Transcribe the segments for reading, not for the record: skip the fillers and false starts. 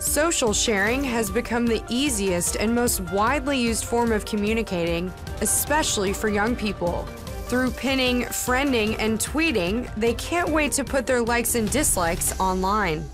Social sharing has become the easiest and most widely used form of communicating, especially for young people. Through pinning, friending, and tweeting, they can't wait to put their likes and dislikes online.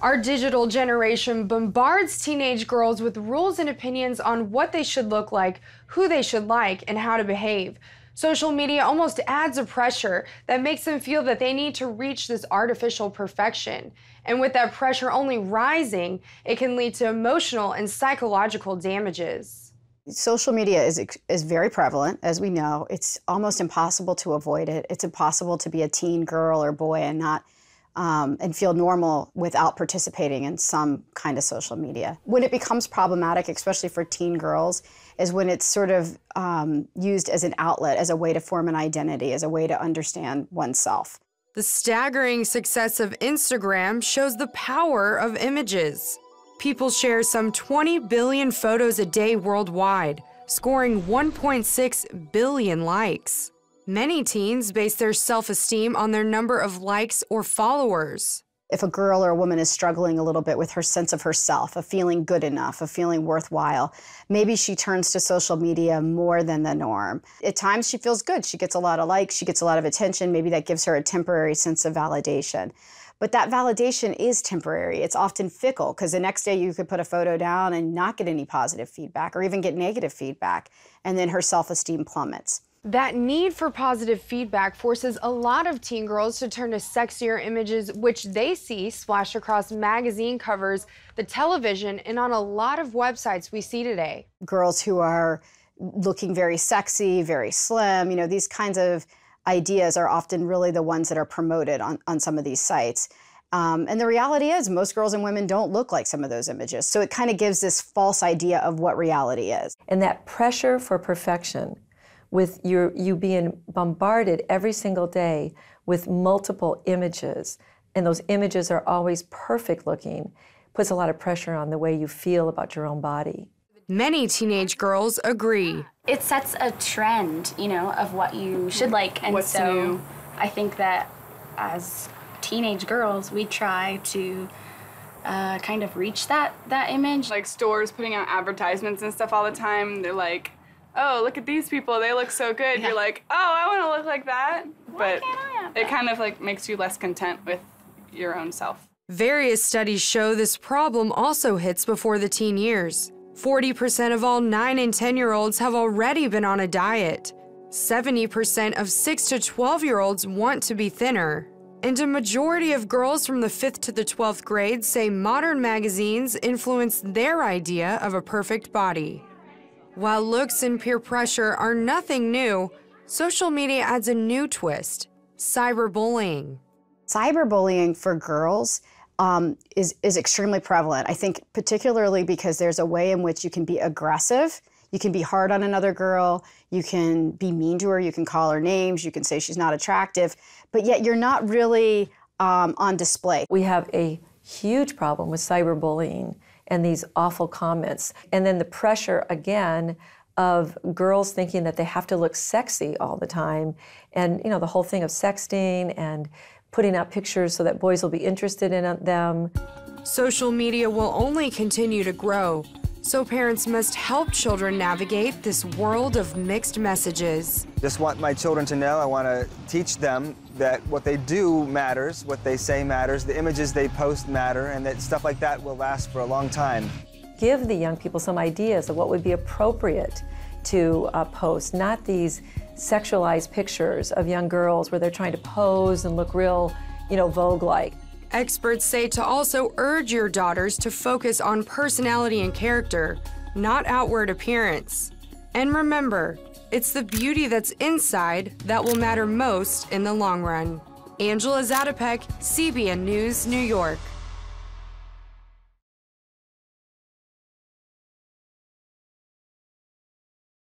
Our digital generation bombards teenage girls with rules and opinions on what they should look like, who they should like, and how to behave. Social media almost adds a pressure that makes them feel that they need to reach this artificial perfection. And with that pressure only rising, it can lead to emotional and psychological damages. Social media is very prevalent, as we know. It's almost impossible to avoid it. It's impossible to be a teen girl or boy and not and feel normal without participating in some kind of social media. When it becomes problematic, especially for teen girls, is when it's sort of used as an outlet, as a way to form an identity, as a way to understand oneself. The staggering success of Instagram shows the power of images. People share some 20 billion photos a day worldwide, scoring 1.6 billion likes. Many teens base their self-esteem on their number of likes or followers. If a girl or a woman is struggling a little bit with her sense of herself, of feeling good enough, of feeling worthwhile, maybe she turns to social media more than the norm. At times she feels good. She gets a lot of likes, she gets a lot of attention. Maybe that gives her a temporary sense of validation. But that validation is temporary. It's often fickle, because the next day you could put a photo down and not get any positive feedback or even get negative feedback, and then her self-esteem plummets. That need for positive feedback forces a lot of teen girls to turn to sexier images, which they see splashed across magazine covers, the television, and on a lot of websites we see today. Girls who are looking very sexy, very slim, these kinds of ideas are often really the ones that are promoted on some of these sites. And the reality is most girls and women don't look like some of those images. So it kind of gives this false idea of what reality is. And that pressure for perfection, with you being bombarded every single day with multiple images, and those images are always perfect looking, puts a lot of pressure on the way you feel about your own body. Many teenage girls agree. It sets a trend, of what you should like, and what's so new. I think that as teenage girls, we try to kind of reach that image. Like stores putting out advertisements and stuff all the time, they're like, oh, look at these people, they look so good. Yeah. You're like, oh, I want to look like that. Why can't I have that? It kind of like makes you less content with your own self. Various studies show this problem also hits before the teen years. 40% of all 9 and 10-year-olds have already been on a diet. 70% of 6 to 12-year-olds want to be thinner. And a majority of girls from the 5th to the 12th grade say modern magazines influence their idea of a perfect body. While looks and peer pressure are nothing new, social media adds a new twist: cyberbullying. Cyberbullying for girls is extremely prevalent. I think particularly because there's a way in which you can be aggressive, you can be hard on another girl, you can be mean to her, you can call her names, you can say she's not attractive, but yet you're not really on display. We have a huge problem with cyberbullying and these awful comments. And then the pressure, again, of girls thinking that they have to look sexy all the time. And, the whole thing of sexting and putting out pictures so that boys will be interested in them. Social media will only continue to grow, so parents must help children navigate this world of mixed messages. Just want my children to know, I want to teach them that what they do matters, what they say matters, the images they post matter, and that stuff like that will last for a long time. Give the young people some ideas of what would be appropriate to post, not these sexualized pictures of young girls where they're trying to pose and look real, Vogue-like. Experts say to also urge your daughters to focus on personality and character, not outward appearance. And remember, it's the beauty that's inside that will matter most in the long run. Angela Zatopek, CBN News, New York.